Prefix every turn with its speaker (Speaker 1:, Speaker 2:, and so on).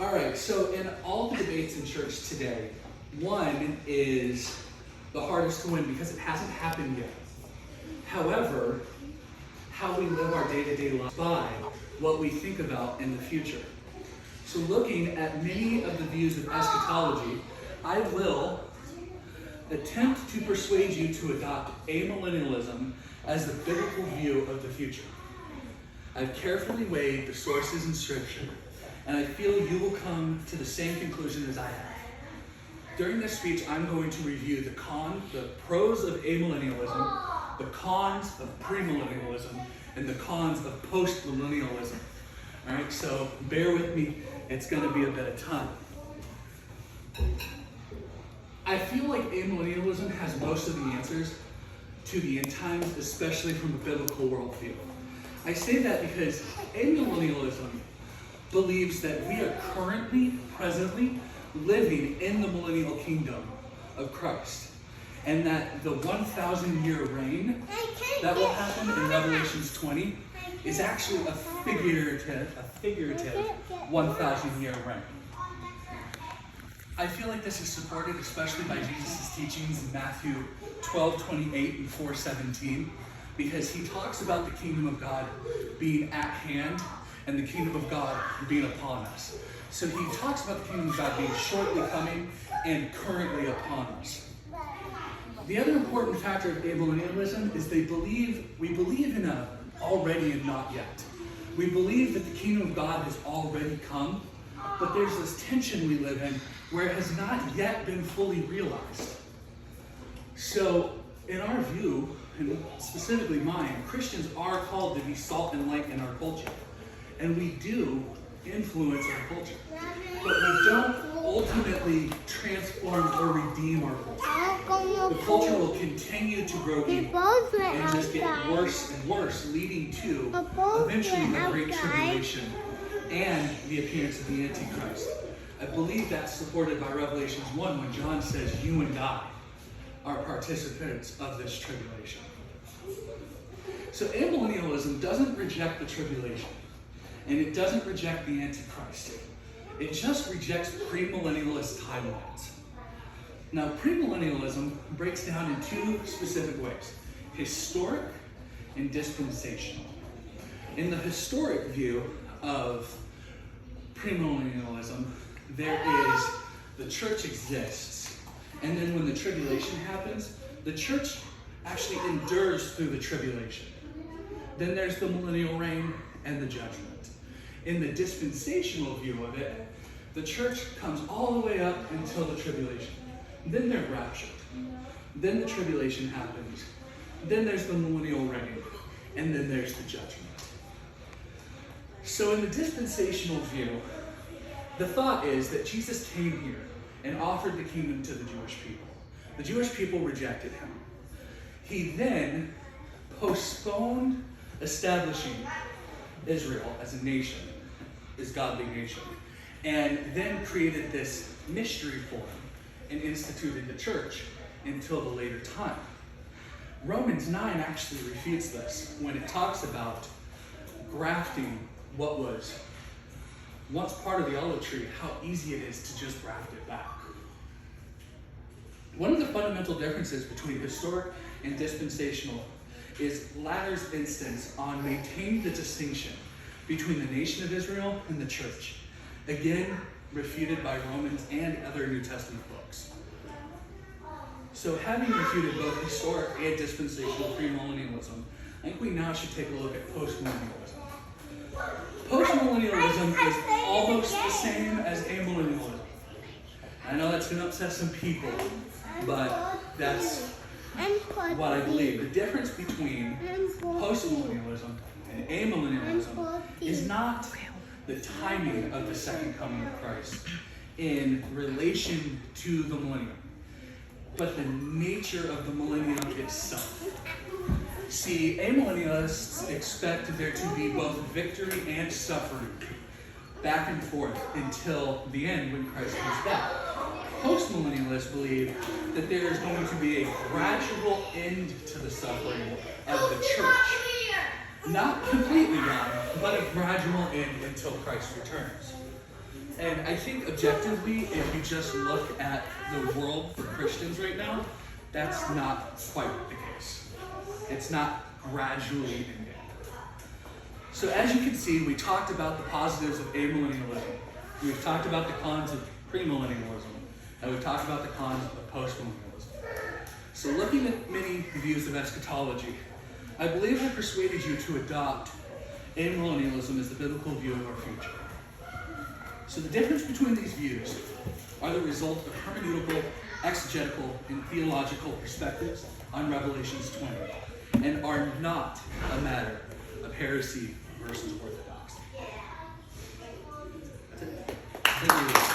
Speaker 1: All right, so in all the debates in church today, one is the hardest to win because it hasn't happened yet. However, how we live our day-to-day lives by what we think about in the future. So looking at many of the views of eschatology, I will attempt to persuade you to adopt amillennialism as the biblical view of the future. I've carefully weighed the sources in Scripture, and I feel you will come to the same conclusion as I have. During this speech, I'm going to review the pros of amillennialism, the cons of premillennialism, and the cons of postmillennialism. All right, so bear with me. It's going to be a bit of time. I feel like amillennialism has most of the answers to the end times, especially from a biblical worldview. I say that because amillennialism believes that we are presently, living in the millennial kingdom of Christ, and that the 1,000-year reign that will happen in Revelations 20 is actually a figurative 1,000-year reign. I feel like this is supported especially by Jesus' teachings in Matthew 12:28 and 4:17, because he talks about the kingdom of God being at hand and the kingdom of God being upon us. So he talks about the kingdom of God being shortly coming and currently upon us. The other important factor of amillennialism is we believe in a already and not yet. We believe that the kingdom of God has already come, but there's this tension we live in where it has not yet been fully realized. So in our view, and specifically mine, Christians are called to be salt and light in our culture. And we do influence our culture. But we don't ultimately transform or redeem our culture. The culture will continue to grow evil and just get worse and worse, leading to eventually the Great Tribulation and the appearance of the Antichrist. I believe that's supported by Revelations 1 when John says you and I are participants of this tribulation. So amillennialism doesn't reject the tribulation, and it doesn't reject the Antichrist. It just rejects premillennialist timelines. Now, premillennialism breaks down in two specific ways: historic and dispensational. In the historic view of premillennialism, there is the church exists, and then when the tribulation happens, the church actually endures through the tribulation. Then there's the millennial reign and the judgment. In the dispensational view of it, the church comes all the way up until the tribulation. Then they're raptured. Then the tribulation happens. Then there's the millennial reign, and then there's the judgment. So in the dispensational view, the thought is that Jesus came here and offered the kingdom to the Jewish people. The Jewish people rejected him. He then postponed establishing Israel as a nation, this godly nation, and then created this mystery for him and instituted the church until the later time. Romans 9 actually refutes this when it talks about grafting what was once part of the olive tree, how easy it is to just graft it back. One of the fundamental differences between historic and dispensational is Latter's instance on maintaining the distinction between the nation of Israel and the church. Again, refuted by Romans and other New Testament books. So having refuted both historic and dispensational premillennialism, I think we now should take a look at postmillennialism. Postmillennialism is almost the same as amillennialism. I know that's going to upset some people, but that's what I believe. The difference between postmillennialism and amillennialism is not the timing of the second coming of Christ in relation to the millennium, but the nature of the millennium itself. See, amillennialists expect there to be both victory and suffering, back and forth until the end when Christ comes back. Postmillennialists believe that there is going to be a gradual end to the suffering of the church. Not completely gone, but a gradual end until Christ returns. And I think objectively, if you just look at the world for Christians right now, that's not quite the case. It's not gradually ending. So as you can see, we talked about the positives of amillennialism. We've talked about the cons of premillennialism. And we've talked about the cons of postmillennialism. So looking at many views of eschatology, I believe I persuaded you to adopt amillennialism as the biblical view of our future. So the difference between these views are the result of hermeneutical, exegetical, and theological perspectives on Revelations 20, and are not a matter of heresy versus orthodoxy. That's it. Thank you.